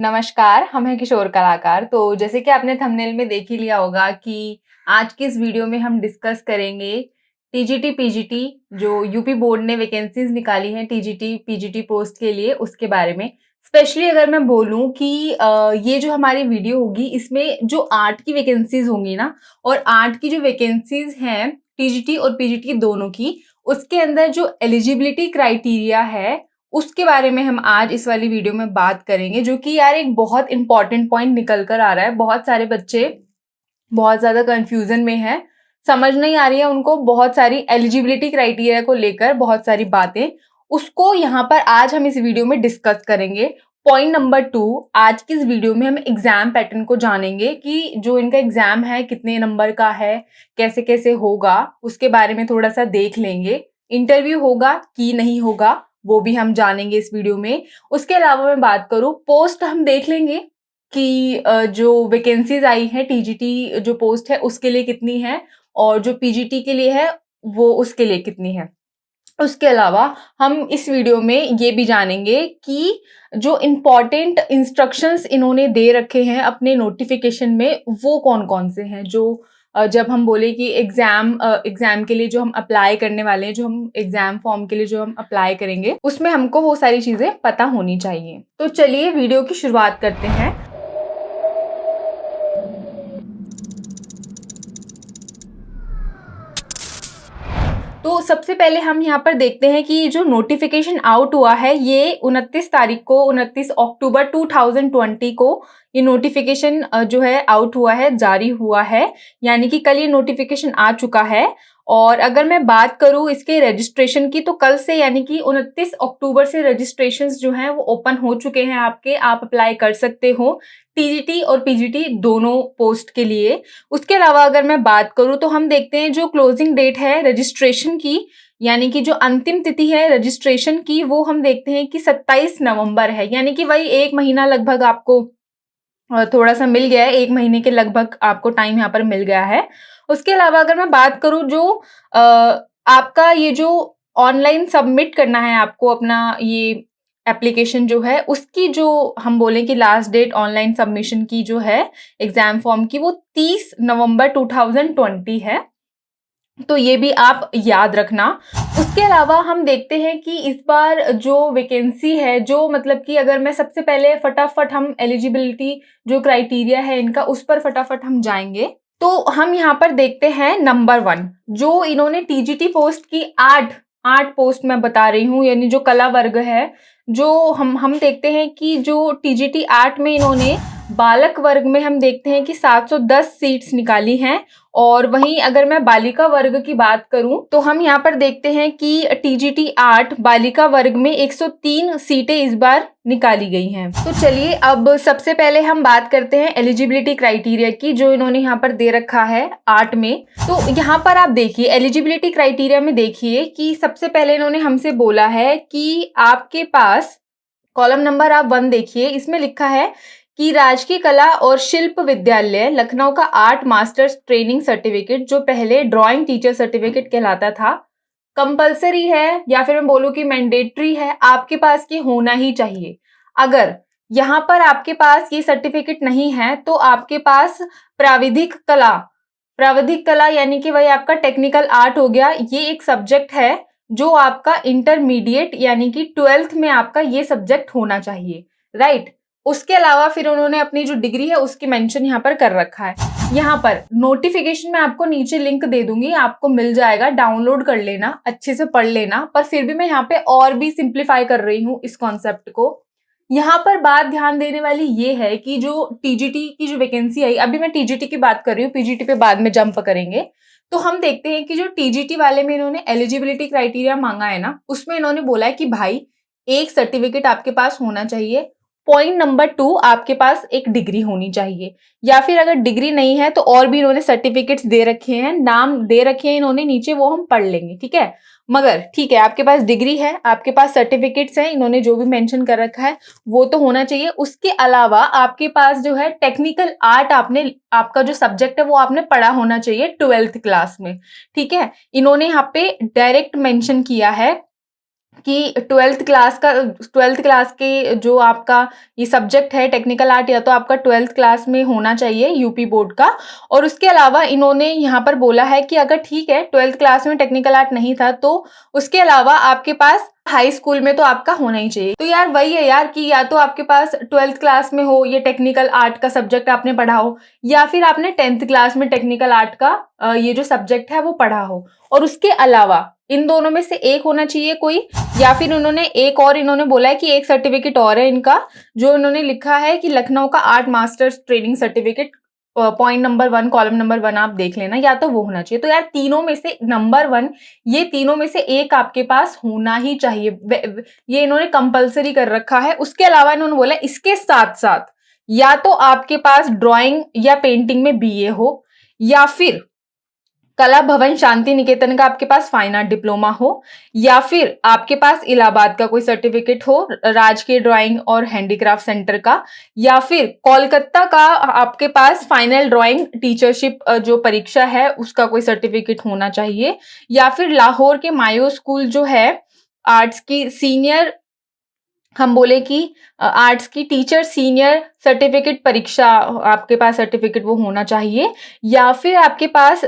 नमस्कार, हम हैं किशोर कलाकार। तो जैसे कि आपने थंबनेल में देख ही लिया होगा कि आज की इस वीडियो में हम डिस्कस करेंगे टीजीटी, पीजीटी जो यूपी बोर्ड ने वैकेंसीज निकाली हैं टीजीटी, पीजीटी पोस्ट के लिए, उसके बारे में। स्पेशली अगर मैं बोलूँ कि ये जो हमारी वीडियो होगी इसमें जो 8 की वैकेंसीज होंगी ना, और 8 की जो वैकेंसीज हैं टीजीटी और पीजीटी दोनों की, उसके अंदर जो एलिजिबिलिटी क्राइटेरिया है उसके बारे में हम आज इस वाली वीडियो में बात करेंगे, जो कि यार एक बहुत इंपॉर्टेंट पॉइंट निकल कर आ रहा है। बहुत सारे बच्चे बहुत ज़्यादा कंफ्यूजन में हैं, समझ नहीं आ रही है उनको बहुत सारी एलिजिबिलिटी क्राइटेरिया को लेकर बहुत सारी बातें, उसको यहाँ पर आज हम इस वीडियो में डिस्कस करेंगे। पॉइंट नंबर 2, आज की इस वीडियो में हम एग्जाम पैटर्न को जानेंगे कि जो इनका एग्जाम है कितने नंबर का है, कैसे कैसे होगा, उसके बारे में थोड़ा सा देख लेंगे। इंटरव्यू होगा कि नहीं होगा वो भी हम जानेंगे इस वीडियो में। उसके अलावा मैं बात करूँ, पोस्ट हम देख लेंगे कि जो वैकेंसीज आई हैं टीजीटी जो पोस्ट है उसके लिए कितनी है, और जो पीजीटी के लिए है वो उसके लिए कितनी है। उसके अलावा हम इस वीडियो में ये भी जानेंगे कि जो इम्पोर्टेंट इंस्ट्रक्शंस इन्होंने दे रखे हैं अपने नोटिफिकेशन में वो कौन कौन से हैं, जो जब हम बोले कि एग्जाम के लिए जो हम अप्लाई करने वाले हैं, जो हम एग्जाम फॉर्म के लिए जो हम अप्लाई करेंगे, उसमें हमको वो सारी चीजें पता होनी चाहिए। तो चलिए वीडियो की शुरुआत करते हैं। तो सबसे पहले हम यहाँ पर देखते हैं कि जो नोटिफिकेशन आउट हुआ है ये 29 तारीख को, 29 अक्टूबर 2020 को ये नोटिफिकेशन जो है आउट हुआ है, जारी हुआ है, यानी कि कल ये नोटिफिकेशन आ चुका है। और अगर मैं बात करूँ इसके रजिस्ट्रेशन की, तो कल से यानी कि 29 अक्टूबर से रजिस्ट्रेशंस जो हैं वो ओपन हो चुके हैं आपके, आप अप्लाई कर सकते हो टीजीटी और पीजीटी दोनों पोस्ट के लिए। उसके अलावा अगर मैं बात करूँ तो हम देखते हैं जो क्लोजिंग डेट है रजिस्ट्रेशन की, यानी कि जो अंतिम तिथि है रजिस्ट्रेशन की, वो हम देखते हैं कि 27 नवंबर है, यानी कि वही 1 महीना लगभग आपको थोड़ा सा मिल गया है, 1 महीने के लगभग आपको टाइम यहाँ पर मिल गया है। उसके अलावा अगर मैं बात करूँ जो आपका ये जो ऑनलाइन सबमिट करना है आपको अपना ये एप्लीकेशन जो है, उसकी जो हम बोलें कि लास्ट डेट ऑनलाइन सबमिशन की जो है एग्जाम फॉर्म की, वो 30 नवंबर 2020 है। तो ये भी आप याद रखना। उसके अलावा हम देखते हैं कि इस बार जो वैकेंसी है, जो मतलब कि अगर मैं सबसे पहले फटाफट हम एलिजिबिलिटी जो क्राइटेरिया है इनका, उस पर फटाफट हम जाएंगे। तो हम यहाँ पर देखते हैं नंबर 1, जो इन्होंने टीजीटी पोस्ट की 8 पोस्ट मैं बता रही हूँ, यानी जो कला वर्ग है, जो हम देखते हैं कि जो टीजीटी 8 में इन्होंने बालक वर्ग में हम देखते हैं कि 710 सीट्स निकाली हैं। और वहीं अगर मैं बालिका वर्ग की बात करूं तो हम यहाँ पर देखते हैं कि टीजीटी 8 बालिका वर्ग में 103 सीटें इस बार निकाली गई हैं। तो चलिए अब सबसे पहले हम बात करते हैं एलिजिबिलिटी क्राइटेरिया की, जो इन्होंने यहाँ पर दे रखा है 8 में। तो यहाँ पर आप देखिए एलिजिबिलिटी क्राइटेरिया में देखिए कि सबसे पहले इन्होंने हमसे बोला है कि आपके पास कॉलम नंबर आप 1 देखिए, इसमें लिखा है कि राजकीय कला और शिल्प विद्यालय लखनऊ का आर्ट मास्टर्स ट्रेनिंग सर्टिफिकेट, जो पहले ड्राइंग टीचर सर्टिफिकेट कहलाता था, कंपलसरी है या फिर मैं बोलूँ कि मैंडेटरी है, आपके पास ये होना ही चाहिए। अगर यहाँ पर आपके पास ये सर्टिफिकेट नहीं है तो आपके पास प्राविधिक कला यानी कि वही आपका टेक्निकल आर्ट हो गया, ये एक सब्जेक्ट है जो आपका इंटरमीडिएट यानी कि 12th में आपका ये सब्जेक्ट होना चाहिए, राइट। उसके अलावा फिर उन्होंने अपनी जो डिग्री है उसकी मेंशन यहाँ पर कर रखा है। यहाँ पर नोटिफिकेशन में आपको नीचे लिंक दे दूंगी, आपको मिल जाएगा, डाउनलोड कर लेना, अच्छे से पढ़ लेना। पर फिर भी मैं यहाँ पे और भी सिंप्लीफाई कर रही हूँ इस कॉन्सेप्ट को। यहाँ पर बात ध्यान देने वाली ये है कि जो टीजीटी की जो वैकेंसी आई, अभी मैं टीजीटी की बात कर रही हूँ, पीजीटी पे बाद में जंप करेंगे। तो हम देखते हैं कि जो टीजीटी वाले में इन्होंने एलिजिबिलिटी क्राइटेरिया मांगा है ना, उसमें इन्होंने बोला है कि भाई एक सर्टिफिकेट आपके पास होना चाहिए। पॉइंट नंबर 2, आपके पास एक डिग्री होनी चाहिए, या फिर अगर डिग्री नहीं है तो और भी इन्होंने सर्टिफिकेट्स दे रखे हैं, नाम दे रखे हैं इन्होंने नीचे, वो हम पढ़ लेंगे, ठीक है। मगर ठीक है, आपके पास डिग्री है, आपके पास सर्टिफिकेट्स हैं, इन्होंने जो भी मेंशन कर रखा है वो तो होना चाहिए। उसके अलावा आपके पास जो है टेक्निकल आर्ट, आपका जो सब्जेक्ट है वो आपने पढ़ा होना चाहिए 12th क्लास में, ठीक है। इन्होंने यहाँ पे डायरेक्ट मेंशन किया है कि 12th क्लास के जो आपका ये सब्जेक्ट है टेक्निकल आर्ट, या तो आपका 12th क्लास में होना चाहिए यूपी बोर्ड का। और उसके अलावा इन्होंने यहाँ पर बोला है कि अगर ठीक है 12th क्लास में टेक्निकल आर्ट नहीं था तो उसके अलावा आपके पास हाई स्कूल में तो आपका होना ही चाहिए। तो यार वही है यार कि या तो आपके पास 12th क्लास में हो ये टेक्निकल आर्ट का सब्जेक्ट आपने पढ़ा हो, या फिर आपने 10th क्लास में टेक्निकल आर्ट का ये जो सब्जेक्ट है वो पढ़ा हो, और उसके अलावा इन दोनों में से एक होना चाहिए कोई। या फिर उन्होंने एक और इन्होंने बोला है कि एक सर्टिफिकेट और है इनका, जो इन्होंने लिखा है कि लखनऊ का art masters training certificate, point number 1 column number 1 आप देख लेना, या तो वो होना चाहिए। तो यार तीनों में से नंबर 1, ये तीनों में से एक आपके पास होना ही चाहिए, ये इन्होंने कंपलसरी कर रखा है। उसके अलावा इन्होंने बोला इसके साथ साथ या तो आपके पास ड्राइंग या पेंटिंग में बीए हो, या फिर कला भवन शांति निकेतन का आपके पास फाइन आर्ट डिप्लोमा हो, या फिर आपके पास इलाहाबाद का कोई सर्टिफिकेट हो राजकीय ड्राइंग और हैंडीक्राफ्ट सेंटर का, या फिर कोलकाता का आपके पास फाइनल ड्राइंग टीचरशिप जो परीक्षा है उसका कोई सर्टिफिकेट होना चाहिए, या फिर लाहौर के मायो स्कूल जो है आर्ट्स की सीनियर, हम बोले कि आर्ट्स की टीचर सीनियर सर्टिफिकेट परीक्षा आपके पास सर्टिफिकेट वो होना चाहिए, या फिर आपके पास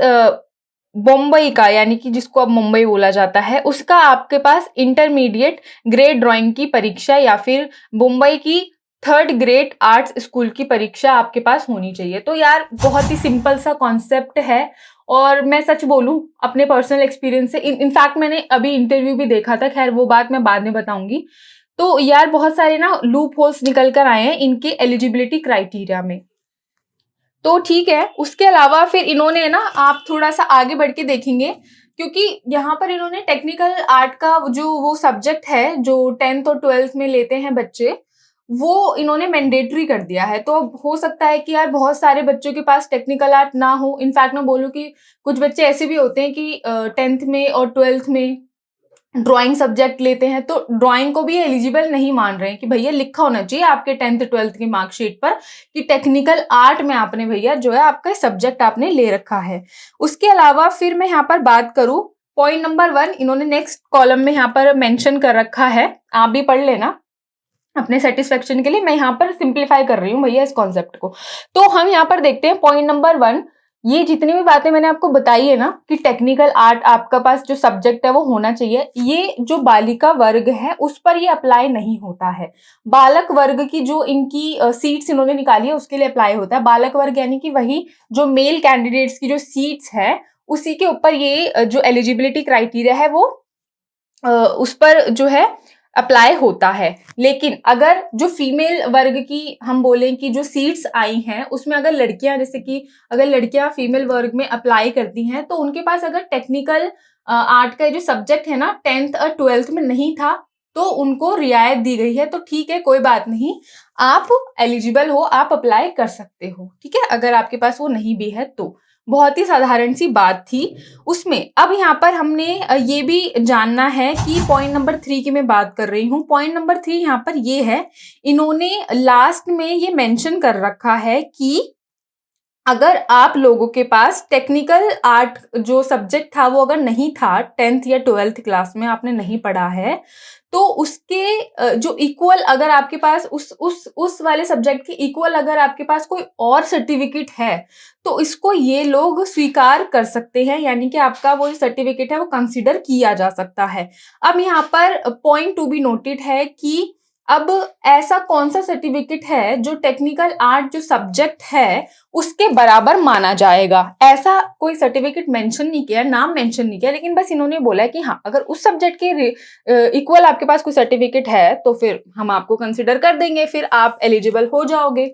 मुंबई का, यानी कि जिसको अब मुंबई बोला जाता है, उसका आपके पास इंटरमीडिएट ग्रेड ड्राइंग की परीक्षा, या फिर मुंबई की 3rd ग्रेड आर्ट्स स्कूल की परीक्षा आपके पास होनी चाहिए। तो यार बहुत ही सिंपल सा कॉन्सेप्ट है, और मैं सच बोलूं अपने पर्सनल एक्सपीरियंस से, इनफैक्ट मैंने अभी इंटरव्यू भी देखा था, खैर वो बात मैं बाद में बताऊंगी। तो यार बहुत सारे ना लूप होल्स निकल कर आए हैं इनके एलिजिबिलिटी क्राइटेरिया में। तो ठीक है, उसके अलावा फिर इन्होंने ना, आप थोड़ा सा आगे बढ़ के देखेंगे, क्योंकि यहाँ पर इन्होंने टेक्निकल आर्ट का जो वो सब्जेक्ट है जो 10th और 12th में लेते हैं बच्चे, वो इन्होंने मैंडेटरी कर दिया है। तो अब हो सकता है कि यार बहुत सारे बच्चों के पास टेक्निकल आर्ट ना हो, इनफैक्ट मैं बोलूँ कि कुछ बच्चे ऐसे भी होते हैं कि 10th में और 12th में ड्राइंग सब्जेक्ट लेते हैं, तो ड्राइंग को भी एलिजिबल नहीं मान रहे हैं कि भैया लिखा होना चाहिए आपके 10th 12th की मार्कशीट पर कि टेक्निकल आर्ट में आपने भैया जो है आपका सब्जेक्ट आपने ले रखा है। उसके अलावा फिर मैं यहाँ पर बात करूं, पॉइंट नंबर 1 इन्होंने नेक्स्ट कॉलम में यहाँ पर मेंशन कर रखा है, आप भी पढ़ लेना अपने सेटिस्फेक्शन के लिए, मैं यहाँ पर सिंप्लीफाई कर रही हूँ भैया इस कॉन्सेप्ट को। तो हम यहाँ पर देखते हैं पॉइंट नंबर 1, ये जितनी भी बातें मैंने आपको बताई है ना कि टेक्निकल आर्ट आपका पास जो सब्जेक्ट है वो होना चाहिए, ये जो बालिका वर्ग है उस पर ये अप्लाई नहीं होता है। बालक वर्ग की जो इनकी सीट्स इन्होंने निकाली है उसके लिए अप्लाई होता है। बालक वर्ग यानी कि वही जो मेल कैंडिडेट्स की जो सीट्स है उसी के ऊपर ये जो एलिजिबिलिटी क्राइटेरिया है वो उस पर जो है अप्लाई होता है। लेकिन अगर जो फीमेल वर्ग की हम बोलें कि जो सीट्स आई हैं उसमें अगर लड़कियां, जैसे कि अगर लड़कियां फीमेल वर्ग में अप्लाई करती हैं तो उनके पास अगर टेक्निकल आर्ट का जो सब्जेक्ट है ना 10th और 12th में नहीं था तो उनको रियायत दी गई है। तो ठीक है, कोई बात नहीं, आप एलिजिबल हो, आप अप्लाई कर सकते हो, ठीक है, अगर आपके पास वो नहीं भी है तो। बहुत ही साधारण सी बात थी उसमें। अब यहाँ पर हमने ये भी जानना है कि पॉइंट नंबर 3 की मैं बात कर रही हूँ। पॉइंट नंबर 3 यहाँ पर ये है, इन्होंने लास्ट में ये मेंशन कर रखा है कि अगर आप लोगों के पास टेक्निकल आर्ट जो सब्जेक्ट था वो अगर नहीं था 10th या 12th क्लास में आपने नहीं पढ़ा है तो उसके जो इक्वल अगर आपके पास उस वाले सब्जेक्ट के इक्वल अगर आपके पास कोई और सर्टिफिकेट है तो इसको ये लोग स्वीकार कर सकते हैं, यानी कि आपका वो सर्टिफिकेट है वो कंसिडर किया जा सकता है। अब यहाँ पर पॉइंट टू बी नोटेड है कि अब ऐसा कौन सा सर्टिफिकेट है जो टेक्निकल आर्ट जो सब्जेक्ट है उसके बराबर माना जाएगा। ऐसा कोई सर्टिफिकेट मेंशन नहीं किया, नाम मेंशन नहीं किया, लेकिन बस इन्होंने बोला है कि हाँ अगर उस सब्जेक्ट के इक्वल आपके पास कोई सर्टिफिकेट है तो फिर हम आपको कंसिडर कर देंगे, फिर आप एलिजिबल हो जाओगे।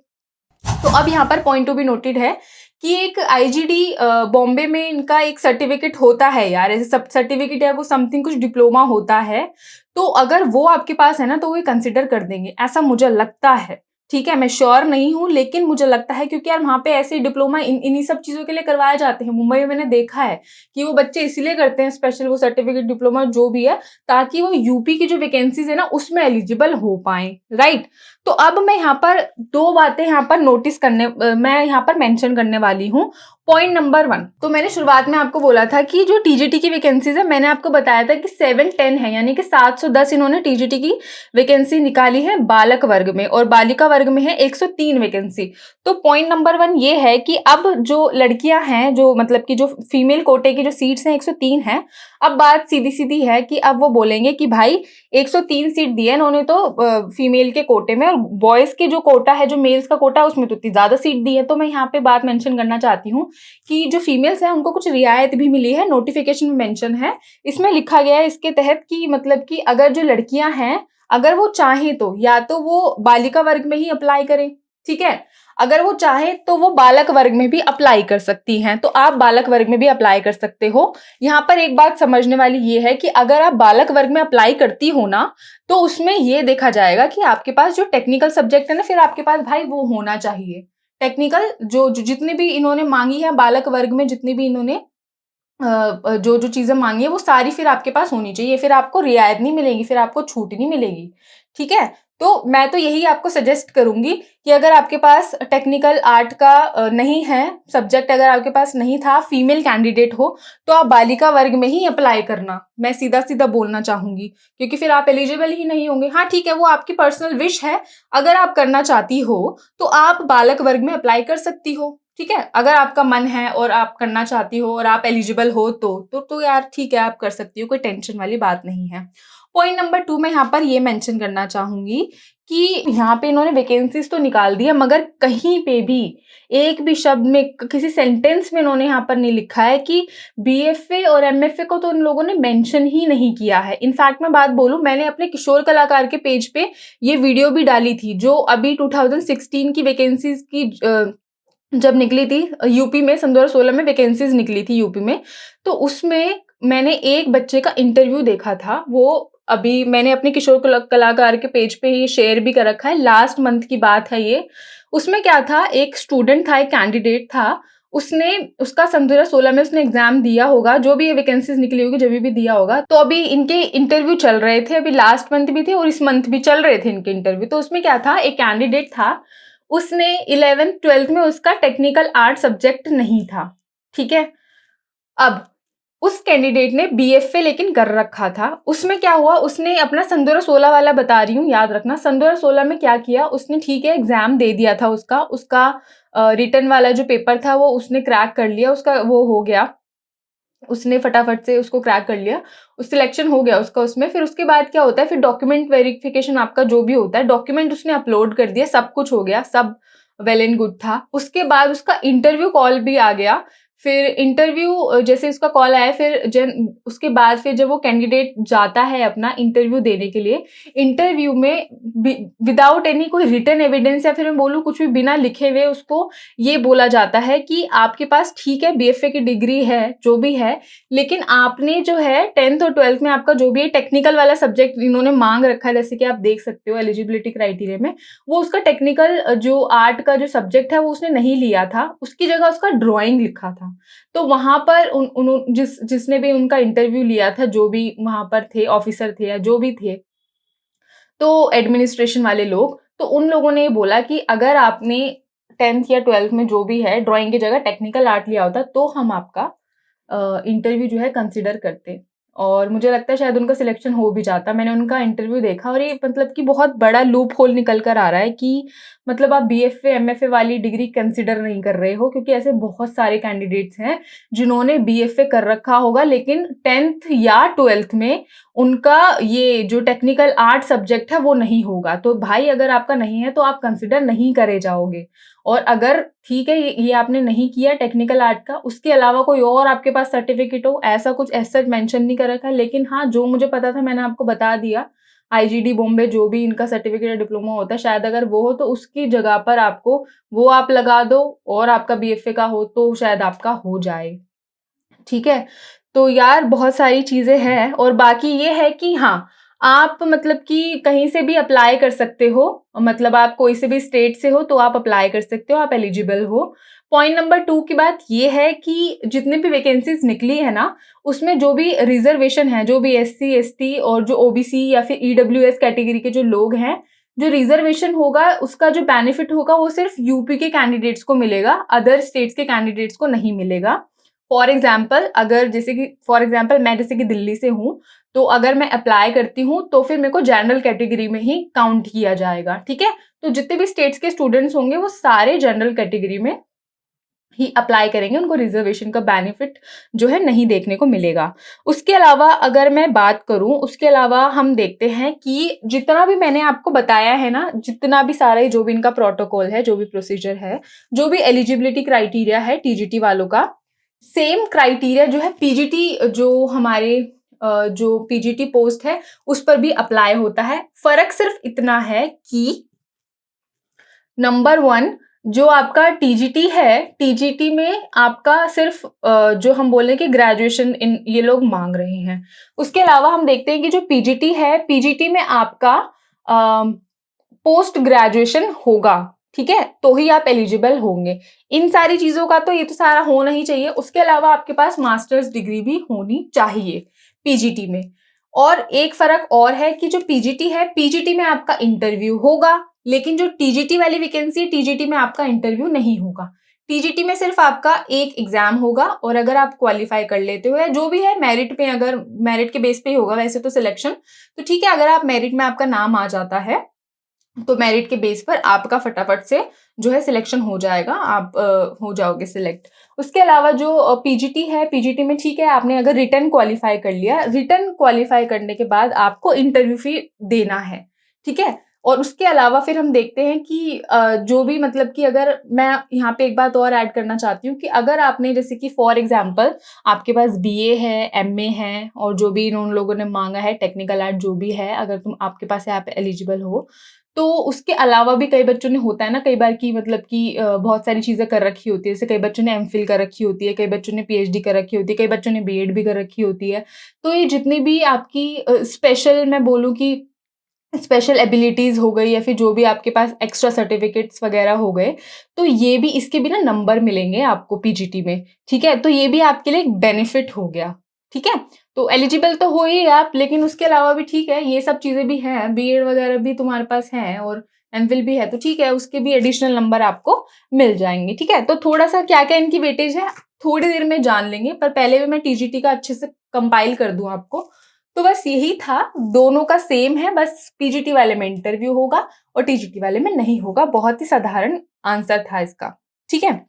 तो अब यहाँ पर पॉइंट टू बी नोटेड है कि एक आईजीडी बॉम्बे में इनका एक सर्टिफिकेट होता है यार, ऐसे सब सर्टिफिकेट है वो समथिंग कुछ डिप्लोमा होता है, तो अगर वो आपके पास है ना तो वो कंसिडर कर देंगे, ऐसा मुझे लगता है। ठीक है, मैं श्योर नहीं हूँ लेकिन मुझे लगता है, क्योंकि यार वहाँ पे ऐसे डिप्लोमा इन्हीं सब चीजों के लिए करवाए जाते हैं। मुंबई में मैंने देखा है कि वो बच्चे इसीलिए करते हैं स्पेशल वो सर्टिफिकेट डिप्लोमा जो भी है, ताकि वो यूपी की जो वैकेंसीज है ना उसमें एलिजिबल हो पाए, राइट। तो अब मैं यहाँ पर दो बातें यहाँ पर नोटिस करने मैं यहाँ पर मेंशन करने वाली हूँ। पॉइंट नंबर 1, तो मैंने शुरुआत में आपको बोला था कि जो टीजीटी की वैकेंसीज है, मैंने आपको बताया था कि 710 है, यानी कि 710 इन्होंने टीजीटी की वैकेंसी निकाली है बालक वर्ग में, और बालिका वर्ग में है 103 वैकेंसी। तो पॉइंट नंबर 1 ये है कि अब जो लड़कियां हैं, जो मतलब कि जो फीमेल कोटे की जो सीट्स हैं 103 है, अब बात सीधी सीधी है कि अब वो बोलेंगे कि भाई 103 सीट दिए इन्होंने तो फीमेल के कोटे में, और बॉयज के जो कोटा है, जो मेल्स का कोटा है, उसमें तो इतनी ज्यादा सीट दी है। तो मैं यहाँ पे बात मेंशन करना चाहती हूँ कि जो फीमेल्स हैं उनको कुछ रियायत भी मिली है, नोटिफिकेशन में मेंशन है, इसमें लिखा गया है इसके तहत कि मतलब कि अगर जो लड़कियां हैं, अगर वो चाहें तो या तो वो बालिका वर्ग में ही अप्लाई करें, ठीक है, अगर वो चाहे तो वो बालक वर्ग में भी अप्लाई कर सकती हैं, तो आप बालक वर्ग में भी अप्लाई कर सकते हो। यहाँ पर एक बात समझने वाली ये है कि अगर आप बालक वर्ग में अप्लाई करती हो ना, तो उसमें ये देखा जाएगा कि आपके पास जो टेक्निकल सब्जेक्ट है ना, फिर आपके पास भाई वो होना चाहिए टेक्निकल, जो जितनी भी इन्होंने मांगी है बालक वर्ग में, जितनी भी इन्होंने जो जो चीजें मांगी है वो सारी फिर आपके पास होनी चाहिए, फिर आपको रियायत नहीं मिलेगी, फिर आपको छूट नहीं मिलेगी, ठीक है। तो मैं तो यही आपको सजेस्ट करूंगी कि अगर आपके पास टेक्निकल आर्ट का नहीं है सब्जेक्ट, अगर आपके पास नहीं था, फीमेल कैंडिडेट हो, तो आप बालिका वर्ग में ही अप्लाई करना, मैं सीधा सीधा बोलना चाहूंगी, क्योंकि फिर आप एलिजिबल ही नहीं होंगे। हाँ ठीक है, वो आपकी पर्सनल विश है, अगर आप करना चाहती हो तो आप बालक वर्ग में अप्लाई कर सकती हो, ठीक है, अगर आपका मन है और आप करना चाहती हो और आप एलिजिबल हो तो यार ठीक है, आप कर सकती हो, कोई टेंशन वाली बात नहीं है। पॉइंट नंबर 2 मैं यहाँ पर ये मेंशन करना चाहूंगी कि यहाँ पे इन्होंने वैकेंसीज तो निकाल दी है, मगर कहीं पे भी एक भी शब्द में, किसी सेंटेंस में इन्होंने यहाँ पर नहीं लिखा है कि बीएफए और एमएफए को, तो इन लोगों ने मेंशन ही नहीं किया है। इनफैक्ट मैं बात बोलूं, मैंने अपने किशोर कलाकार के पेज पे ये वीडियो भी डाली थी, जो अभी 2016 की वैकेंसीज की जब निकली थी यूपी में, सन 2016 में वैकेंसीज निकली थी यूपी में, तो उसमें मैंने एक बच्चे का इंटरव्यू देखा था, वो अभी मैंने अपने किशोर कलाकार के पेज पे ये शेयर भी कर रखा है, लास्ट मंथ की बात है ये। उसमें क्या था, एक स्टूडेंट था, एक कैंडिडेट था, उसने उसका सन 2016 में उसने एग्जाम दिया होगा, जो भी ये वैकेंसीज निकली होगी, जब भी दिया होगा, तो अभी इनके इंटरव्यू चल रहे थे, अभी लास्ट मंथ भी थे और इस मंथ भी चल रहे थे इनके इंटरव्यू। तो उसमें क्या था, एक कैंडिडेट था, उसने 11th 12th में उसका टेक्निकल आर्ट सब्जेक्ट नहीं था, ठीक है। अब उस कैंडिडेट ने बीएफए लेकिन कर रखा था। उसमें क्या हुआ, उसने अपना सन 2016 वाला बता रही हूँ, याद रखना, सन 2016 में क्या किया उसने, ठीक है, एग्जाम दे दिया था, उसका रिटन वाला जो पेपर था वो उसने क्रैक कर लिया, उसका वो हो गया, उसने फटाफट से उसको क्रैक कर लिया, उस सिलेक्शन हो गया उसका उसमें। फिर उसके बाद क्या होता है, फिर डॉक्यूमेंट वेरिफिकेशन, आपका जो भी होता है, डॉक्यूमेंट उसने अपलोड कर दिया, सब कुछ हो गया, सब वेल एंड गुड था। उसके बाद उसका इंटरव्यू कॉल भी आ गया। फिर इंटरव्यू जैसे उसका कॉल आया, फिर उसके बाद फिर जब वो कैंडिडेट जाता है अपना इंटरव्यू देने के लिए, इंटरव्यू में विदाउट एनी कोई रिटन एविडेंस, या फिर मैं बोलूँ कुछ भी बिना लिखे हुए, उसको ये बोला जाता है कि आपके पास ठीक है बीएफए की डिग्री है, जो भी है, लेकिन आपने जो है 10th और 12th में आपका जो भी है टेक्निकल वाला सब्जेक्ट इन्होंने मांग रखा है, जैसे कि आप देख सकते हो एलिजिबिलिटी क्राइटेरिया में, वो उसका टेक्निकल जो आर्ट का जो सब्जेक्ट है वो उसने नहीं लिया था, उसकी जगह उसका ड्राइंग लिखा था। तो वहां पर जिसने भी उनका इंटरव्यू लिया था, जो भी वहां पर थे, ऑफिसर थे या जो भी थे, तो एडमिनिस्ट्रेशन वाले लोग, तो उन लोगों ने ये बोला कि अगर आपने 10th या 12th में जो भी है ड्राइंग की जगह टेक्निकल आर्ट लिया होता, तो हम आपका इंटरव्यू जो है कंसिडर करते, और मुझे लगता है शायद उनका सिलेक्शन हो भी जाता। मैंने उनका इंटरव्यू देखा, और ये मतलब कि बहुत बड़ा लूप होल निकल कर आ रहा है कि मतलब आप बीएफए एमएफए वाली डिग्री कंसिडर नहीं कर रहे हो, क्योंकि ऐसे बहुत सारे कैंडिडेट्स हैं जिन्होंने बीएफए कर रखा होगा, लेकिन 10th या 12th में उनका ये जो टेक्निकल आर्ट सब्जेक्ट है वो नहीं होगा। तो भाई अगर आपका नहीं है तो आप कंसिडर नहीं करे जाओगे, और अगर ठीक है ये आपने नहीं किया टेक्निकल आर्ट का, उसके अलावा कोई और आपके पास सर्टिफिकेट हो, ऐसा कुछ ऐसा मेंशन नहीं कर रखा है, लेकिन हाँ जो मुझे पता था मैंने आपको बता दिया, आईजीडी बॉम्बे जो भी इनका सर्टिफिकेट डिप्लोमा होता है, शायद अगर वो हो तो उसकी जगह पर आपको वो आप लगा दो, और आपका बीएफए का हो तो शायद आपका हो जाए, ठीक है। तो यार बहुत सारी चीजें हैं, और बाकी ये है कि हाँ, आप मतलब कि कहीं से भी अप्लाई कर सकते हो, मतलब आप कोई से भी स्टेट से हो तो आप अप्लाई कर सकते हो, आप एलिजिबल हो। पॉइंट नंबर 2 की बात ये है कि जितने भी वैकेंसीज निकली है ना, उसमें जो भी रिजर्वेशन है, जो भी एससी एसटी और जो ओबीसी या फिर ईडब्ल्यूएस कैटेगरी के जो लोग हैं, जो रिजर्वेशन होगा उसका जो बेनिफिट होगा वो सिर्फ यूपी के कैंडिडेट्स को मिलेगा, अदर स्टेट्स के कैंडिडेट्स को नहीं मिलेगा। फॉर एग्जाम्पल मैं जैसे कि दिल्ली से हूँ, तो अगर मैं अप्लाई करती हूँ तो फिर मेरे को जनरल कैटेगरी में ही काउंट किया जाएगा, ठीक है। तो जितने भी स्टेट्स के स्टूडेंट्स होंगे वो सारे जनरल कैटेगरी में ही अप्लाई करेंगे, उनको रिजर्वेशन का बेनिफिट जो है नहीं देखने को मिलेगा। उसके अलावा अगर मैं बात करूं, उसके अलावा हम देखते हैं कि जितना भी मैंने आपको बताया है ना, जितना भी सारा जो भी इनका प्रोटोकॉल है, जो भी प्रोसीजर है, जो भी एलिजिबिलिटी क्राइटेरिया है टीजीटी वालों का, सेम क्राइटेरिया जो है पीजीटी, जो हमारे जो पीजीटी पोस्ट है उस पर भी अप्लाई होता है। फर्क सिर्फ इतना है कि नंबर 1 जो आपका टीजीटी है, टीजीटी में आपका सिर्फ जो हम बोले कि ग्रेजुएशन इन ये लोग मांग रहे हैं। उसके अलावा हम देखते हैं कि जो पीजीटी है, पीजीटी में आपका पोस्ट ग्रेजुएशन होगा, ठीक है, तो ही आप एलिजिबल होंगे। इन सारी चीजों का तो ये तो सारा होना ही चाहिए। उसके अलावा आपके पास मास्टर्स डिग्री भी होनी चाहिए पीजीटी में। और एक फर्क और है कि जो पीजीटी है, पीजीटी में आपका इंटरव्यू होगा, लेकिन जो टीजीटी वाली वैकेंसी है, टीजीटी में आपका इंटरव्यू नहीं होगा। टीजीटी में सिर्फ आपका एक एग्जाम होगा, और अगर आप क्वालिफाई कर लेते हो या जो भी है मेरिट पे, अगर मेरिट के बेस पे ही होगा वैसे तो सिलेक्शन, तो ठीक है, अगर आप मेरिट में आपका नाम आ जाता है तो मेरिट के बेस पर आपका फटाफट से जो है सिलेक्शन हो जाएगा, आप हो जाओगे सिलेक्ट। उसके अलावा जो पीजीटी है, पीजीटी में ठीक है, आपने अगर रिटर्न क्वालिफाई कर लिया, रिटर्न क्वालिफाई करने के बाद आपको इंटरव्यू फी देना है, ठीक है। और उसके अलावा फिर हम देखते हैं कि जो भी मतलब कि अगर मैं यहाँ पे एक बात और ऐड करना चाहती हूँ कि अगर आपने जैसे कि फॉर एग्जाम्पल आपके पास बीए है, एमए है, और जो भी उन लोगों ने मांगा है टेक्निकल आर्ट जो भी है, अगर तुम आपके पास यहाँ पे एलिजिबल हो, तो उसके अलावा भी कई बच्चों ने होता है ना कई बार की मतलब कि बहुत सारी चीज़ें कर रखी होती है। जैसे कई बच्चों ने एमफिल कर रखी होती है, कई बच्चों ने पीएचडी कर रखी होती है, कई बच्चों ने बीएड भी कर रखी होती है। तो ये जितनी भी आपकी स्पेशल मैं बोलूँ कि स्पेशल एबिलिटीज़ हो गई, या फिर जो भी आपके पास एक्स्ट्रा सर्टिफिकेट्स वगैरह हो गए, तो ये भी इसके भी ना नंबर मिलेंगे आपको पीजीटी में, ठीक है। तो ये भी आपके लिए एक बेनिफिट हो गया, ठीक है। तो एलिजिबल तो हो ही आप, लेकिन उसके अलावा भी ठीक है, ये सब चीज़ें भी हैं, बीएड वगैरह भी तुम्हारे पास हैं और एमफिल भी है, तो ठीक है, उसके भी एडिशनल नंबर आपको मिल जाएंगे, ठीक है। तो थोड़ा सा क्या क्या इनकी वेटेज है थोड़ी देर में जान लेंगे, पर पहले भी मैं टीजीटी का अच्छे से कंपाइल कर दूं आपको। तो बस यही था, दोनों का सेम है, बस पीजीटी वाले में इंटरव्यू होगा और टीजीटी वाले में नहीं होगा। बहुत ही साधारण आंसर था इसका, ठीक है।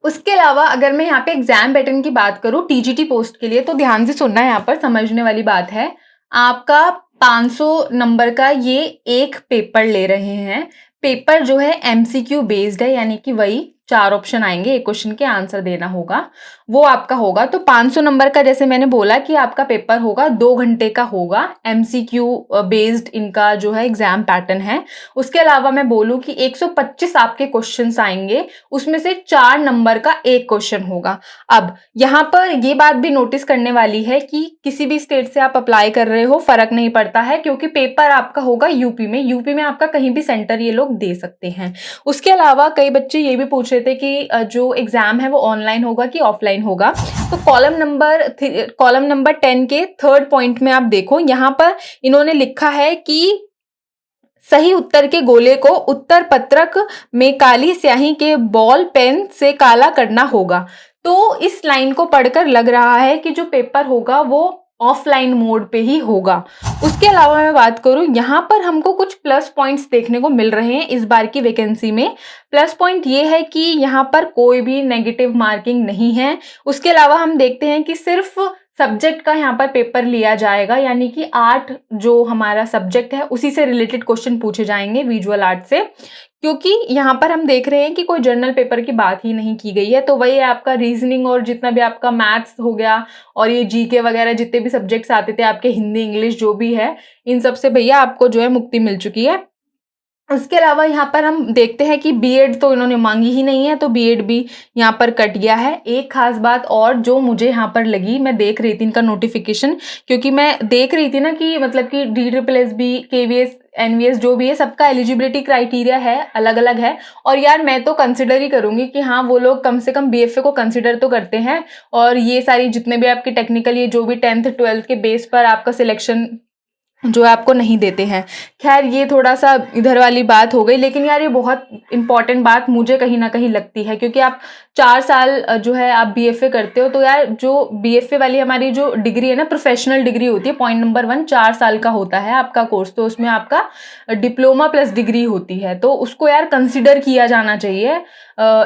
उसके अलावा अगर मैं यहाँ पे एग्जाम पैटर्न की बात करूँ टीजीटी पोस्ट के लिए, तो ध्यान से सुनना है, यहाँ पर समझने वाली बात है। आपका 500 नंबर का ये एक पेपर ले रहे हैं। पेपर जो है एमसीक्यू बेस्ड है, यानी कि वही 4 ऑप्शन आएंगे, एक क्वेश्चन के आंसर देना होगा, वो आपका होगा। तो 500 नंबर का जैसे मैंने बोला कि आपका पेपर होगा 2 घंटे का होगा, एमसीक्यू बेस्ड इनका जो है एग्जाम पैटर्न है। उसके अलावा मैं बोलूँ कि 125 आपके क्वेश्चंस आएंगे, उसमें से 4 नंबर का एक क्वेश्चन होगा। अब यहाँ पर ये बात भी नोटिस करने वाली है कि किसी भी स्टेट से आप अप्लाई कर रहे हो फर्क नहीं पड़ता है, क्योंकि पेपर आपका होगा यूपी में, यूपी में आपका कहीं भी सेंटर ये लोग दे सकते हैं। उसके अलावा कई बच्चे ये भी पूछ रहे थे कि जो एग्जाम है वो ऑनलाइन होगा कि ऑफलाइन होगा। तो कॉलम नंबर 10 के 3rd पॉइंट में आप देखो, यहाँ पर इन्होंने लिखा है कि सही उत्तर के गोले को उत्तर पत्रक में काली स्याही के बॉल पेन से काला करना होगा। तो इस लाइन को पढ़कर लग रहा है कि जो पेपर होगा वो ऑफलाइन मोड पे ही होगा। उसके अलावा मैं बात करूं, यहाँ पर हमको कुछ प्लस पॉइंट्स देखने को मिल रहे हैं इस बार की वैकेंसी में। प्लस पॉइंट ये है कि यहाँ पर कोई भी नेगेटिव मार्किंग नहीं है। उसके अलावा हम देखते हैं कि सिर्फ सब्जेक्ट का यहाँ पर पेपर लिया जाएगा, यानी कि आर्ट जो हमारा सब्जेक्ट है उसी से रिलेटेड क्वेश्चन पूछे जाएंगे, विजुअल आर्ट से, क्योंकि यहाँ पर हम देख रहे हैं कि कोई जर्नल पेपर की बात ही नहीं की गई है। तो वही आपका रीजनिंग और जितना भी आपका मैथ्स हो गया और ये जीके वगैरह जितने भी सब्जेक्ट्स आते थे आपके, हिंदी इंग्लिश जो भी है, इन सब से भैया आपको जो है मुक्ति मिल चुकी है। उसके अलावा यहाँ पर हम देखते हैं कि बीएड तो इन्होंने मांगी ही नहीं है, तो बीएड भी यहाँ पर कट गया है। एक खास बात और जो मुझे यहाँ पर लगी, मैं देख रही थी इनका नोटिफिकेशन, क्योंकि मैं देख रही थी ना कि मतलब कि DSSB KVS NVS जो भी है सबका एलिजिबिलिटी क्राइटेरिया है, अलग अलग है। और यार मैं तो कंसिडर ही करूंगी कि हाँ वो लोग कम से कम बीएफए को कंसिडर तो करते हैं, और ये सारी जितने भी आपके टेक्निकल ये जो भी 10th 12th के बेस पर आपका सिलेक्शन जो आपको नहीं देते हैं। खैर ये थोड़ा-सा इधर वाली बात हो गई, लेकिन यार ये बहुत इम्पोर्टेंट बात मुझे कहीं न कहीं लगती है, क्योंकि आप 4 साल जो है आप बीएफए करते हो, तो यार जो बीएफए वाली हमारी जो डिग्री है ना, प्रोफेशनल डिग्री होती है, पॉइंट नंबर 1 4 साल का होता है आपका कोर्स, तो उसमें आपका डिप्लोमा प्लस डिग्री होती है, तो उसको यार कंसिडर किया जाना चाहिए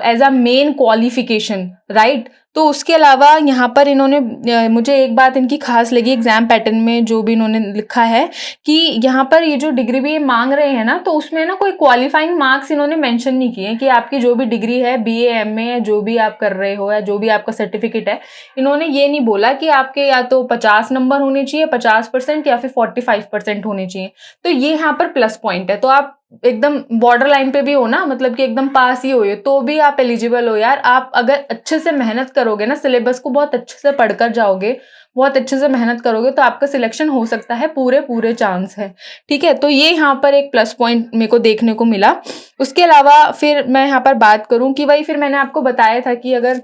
as a main qualification, right? तो उसके अलावा यहाँ पर इन्होंने मुझे एक बात इनकी खास लगी एग्जाम पैटर्न में, जो भी इन्होंने लिखा है कि यहाँ पर ये जो डिग्री भी ये मांग रहे हैं ना, तो उसमें ना कोई क्वालिफाइंग मार्क्स इन्होंने मेंशन नहीं किए कि आपकी जो भी डिग्री है, बीए एमए या जो भी आप कर रहे हो या जो भी आपका सर्टिफिकेट है, इन्होंने ये नहीं बोला कि आपके या तो 50 नंबर होने चाहिए, 50% या फिर 45% होने चाहिए। तो ये यहाँ पर प्लस पॉइंट है। तो आप एकदम बॉर्डर लाइन पे भी हो ना, मतलब कि एकदम पास ही हो, तो भी आप एलिजिबल हो यार। आप अगर अच्छे से मेहनत करोगे ना, सिलेबस को बहुत अच्छे से पढ़कर जाओगे, बहुत अच्छे से मेहनत करोगे, तो आपका सिलेक्शन हो सकता है, पूरे पूरे चांस है। ठीक है, तो ये यहाँ पर एक प्लस पॉइंट मेरे को देखने को मिला। उसके अलावा फिर मैं यहाँ पर बात करूँ कि वही फिर मैंने आपको बताया था कि अगर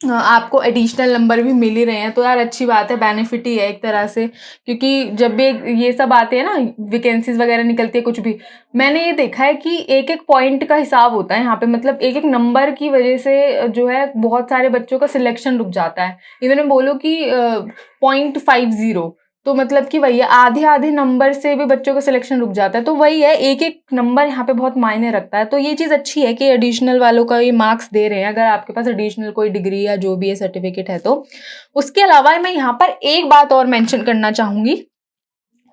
आपको एडिशनल नंबर भी मिल ही रहे हैं, तो यार अच्छी बात है, बेनिफिट ही है एक तरह से, क्योंकि जब भी ये सब आते हैं ना, वैकेंसीज वगैरह निकलती है कुछ भी, मैंने ये देखा है कि एक एक पॉइंट का हिसाब होता है यहाँ पे, मतलब एक एक नंबर की वजह से जो है बहुत सारे बच्चों का सिलेक्शन रुक जाता है। इवन बोलो कि 0.50, तो मतलब कि वही है, आधे आधे नंबर से भी बच्चों का सिलेक्शन रुक जाता है। तो वही है, एक एक नंबर यहाँ पे बहुत मायने रखता है। तो ये चीज़ अच्छी है कि एडिशनल वालों का ये मार्क्स दे रहे हैं, अगर आपके पास एडिशनल कोई डिग्री या जो भी है सर्टिफिकेट है तो। उसके अलावा मैं यहाँ पर एक बात और मेंशन करना चाहूँगी,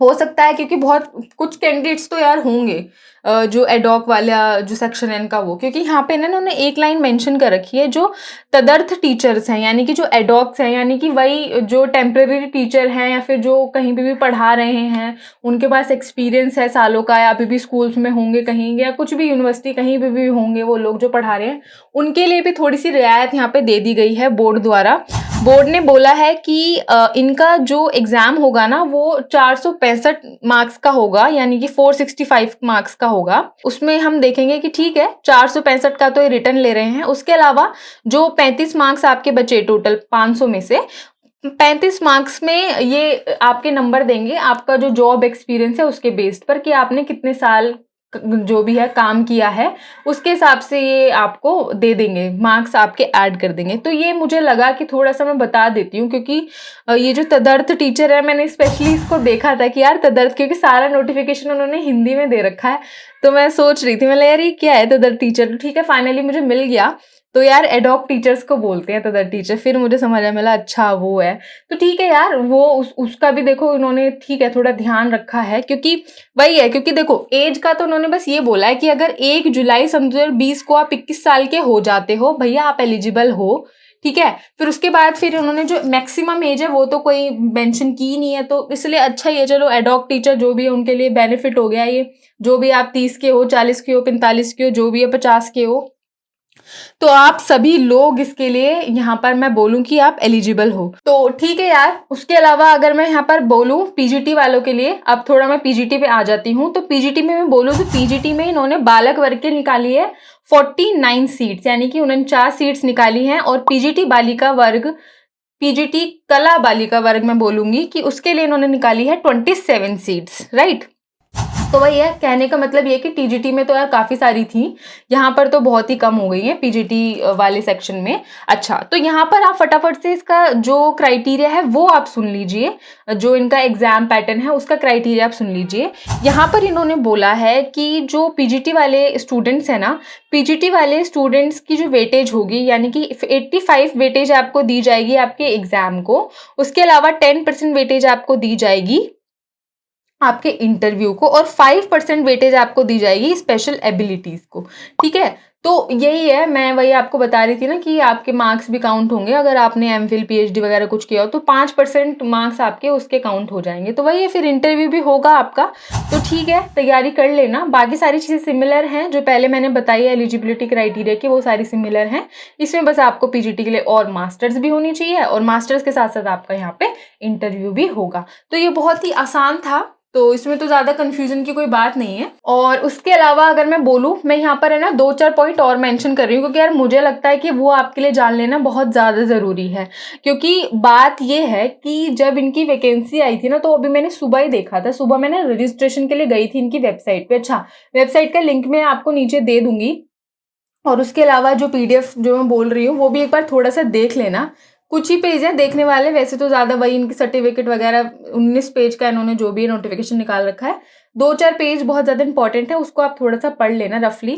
हो सकता है क्योंकि बहुत कुछ कैंडिडेट्स तो यार होंगे जो एडॉक वाला जो सेक्शन है इनका, वो क्योंकि यहाँ पे ना इन्होंने एक लाइन मेंशन कर रखी है, जो तदर्थ टीचर्स हैं, यानी कि जो एडॉक्स हैं, यानी कि वही जो टेम्परेरी टीचर हैं या फिर जो कहीं पे भी पढ़ा रहे हैं, उनके पास एक्सपीरियंस है सालों का, या अभी भी स्कूल्स में होंगे कहीं, या कुछ भी यूनिवर्सिटी कहीं पे भी होंगे वो लोग जो पढ़ा रहे हैं, उनके लिए भी थोड़ी सी रियायत यहाँ पे दे दी गई है बोर्ड द्वारा। बोर्ड ने बोला है कि इनका जो एग्जाम होगा ना, वो 465 मार्क्स का होगा, यानी कि 465 मार्क्स का होगा। उसमें हम देखेंगे कि ठीक है, 465 का तो ये रिटर्न ले रहे हैं, उसके अलावा जो 35 मार्क्स आपके बचे टोटल 500 में से, 35 मार्क्स में ये आपके नंबर देंगे आपका जो जॉब एक्सपीरियंस है उसके बेस्ड पर, कि आपने कितने साल जो भी है काम किया है, उसके हिसाब से ये आपको दे देंगे, मार्क्स आपके ऐड कर देंगे। तो ये मुझे लगा कि थोड़ा सा मैं बता देती हूँ, क्योंकि ये जो तदर्थ टीचर है, मैंने स्पेशली इसको देखा था कि यार तदर्थ, क्योंकि सारा नोटिफिकेशन उन्होंने हिंदी में दे रखा है, तो मैं सोच रही थी, मैं यार ये क्या है तदर्थ टीचर। तो ठीक है, फाइनली मुझे मिल गया। तो यार एडॉक टीचर्स को बोलते हैं तदर्थ टीचर, फिर मुझे समझ आया, मिला अच्छा वो है। तो ठीक है यार, वो उसका भी देखो इन्होंने ठीक है थोड़ा ध्यान रखा है, क्योंकि वही है, क्योंकि देखो एज का तो उन्होंने बस ये बोला है कि अगर 1 जुलाई सन 2020 को आप 21 साल के हो जाते हो भैया, आप एलिजिबल हो। ठीक है, फिर उसके बाद फिर उन्होंने जो मैक्सिमम एज है वो तो कोई मेंशन की नहीं है, तो इसलिए अच्छा ही है, चलो एडॉक टीचर जो भी है उनके लिए बेनिफिट हो गया ये, जो भी आप 30 के हो, 40 के हो, 45 के हो, जो भी है 50 के हो, तो आप सभी लोग इसके लिए यहाँ पर मैं बोलूँ कि आप एलिजिबल हो। तो ठीक है यार, उसके अलावा अगर मैं यहाँ पर बोलूँ पीजीटी वालों के लिए, अब थोड़ा मैं पीजीटी पे आ जाती हूँ। तो पीजीटी में मैं बोलूँ तो पीजीटी में इन्होंने बालक वर्ग के निकाली है 49 सीट्स, यानी कि 49 सीट्स निकाली हैं, और पीजीटी बालिका वर्ग, पीजीटी कला बालिका वर्ग मैं बोलूंगी कि उसके लिए इन्होंने निकाली है 27 सीट्स, राइट। तो वही है, कहने का मतलब ये कि टीजीटी में तो यार काफ़ी सारी थी, यहाँ पर तो बहुत ही कम हो गई है पीजीटी वाले सेक्शन में। अच्छा, तो यहाँ पर आप फटाफट से इसका जो क्राइटेरिया है वो आप सुन लीजिए, जो इनका एग्जाम पैटर्न है उसका क्राइटेरिया आप सुन लीजिए। यहाँ पर इन्होंने बोला है कि जो पीजीटी वाले स्टूडेंट्स हैं ना, पीजीटी वाले स्टूडेंट्स की जो वेटेज होगी, यानी कि 85 वेटेज आपको दी जाएगी आपके एग्जाम को, उसके अलावा 10% वेटेज आपको दी जाएगी आपके इंटरव्यू को, और 5% वेटेज आपको दी जाएगी स्पेशल एबिलिटीज को। ठीक है, तो यही है, मैं वही आपको बता रही थी ना कि आपके मार्क्स भी काउंट होंगे, अगर आपने एमफिल पीएचडी वगैरह कुछ किया हो तो 5% मार्क्स आपके उसके काउंट हो जाएंगे। तो वही है, फिर इंटरव्यू भी होगा आपका, तो ठीक है तैयारी कर लेना। बाकी सारी चीज़ें सिमिलर हैं, जो पहले मैंने बताई है एलिजिबिलिटी क्राइटेरिया की, वो सारी सिमिलर हैं। इसमें बस आपको पीजीटी के लिए और मास्टर्स भी होनी चाहिए, और मास्टर्स के साथ साथ आपका यहाँ पे इंटरव्यू भी होगा। तो ये बहुत ही आसान था, तो इसमें तो ज़्यादा कन्फ्यूज़न की कोई बात नहीं है। और उसके अलावा अगर मैं बोलूँ, मैं यहाँ पर है ना 2-4 पॉइंट और मेंशन कर रही हूँ, क्योंकि यार मुझे लगता है कि वो आपके लिए जान लेना बहुत ज़्यादा ज़रूरी है। क्योंकि बात ये है कि जब इनकी वैकेंसी आई थी ना, तो अभी मैंने सुबह ही देखा था, सुबह मैंने रजिस्ट्रेशन के लिए गई थी इनकी वेबसाइट पे। अच्छा, वेबसाइट का लिंक मैं आपको नीचे दे दूँगी। और उसके अलावा जो पीडीएफ जो मैं बोल रही हूँ, वो भी एक बार थोड़ा-सा देख लेना। कुछ ही पेज हैं देखने वाले, वैसे तो ज़्यादा वही इनकी सर्टिफिकेट वगैरह 19 पेज का इन्होंने जो भी नोटिफिकेशन निकाल रखा है। 2-4 पेज बहुत ज़्यादा इंपॉर्टेंट है, उसको आप थोड़ा-सा पढ़ लेना रफली।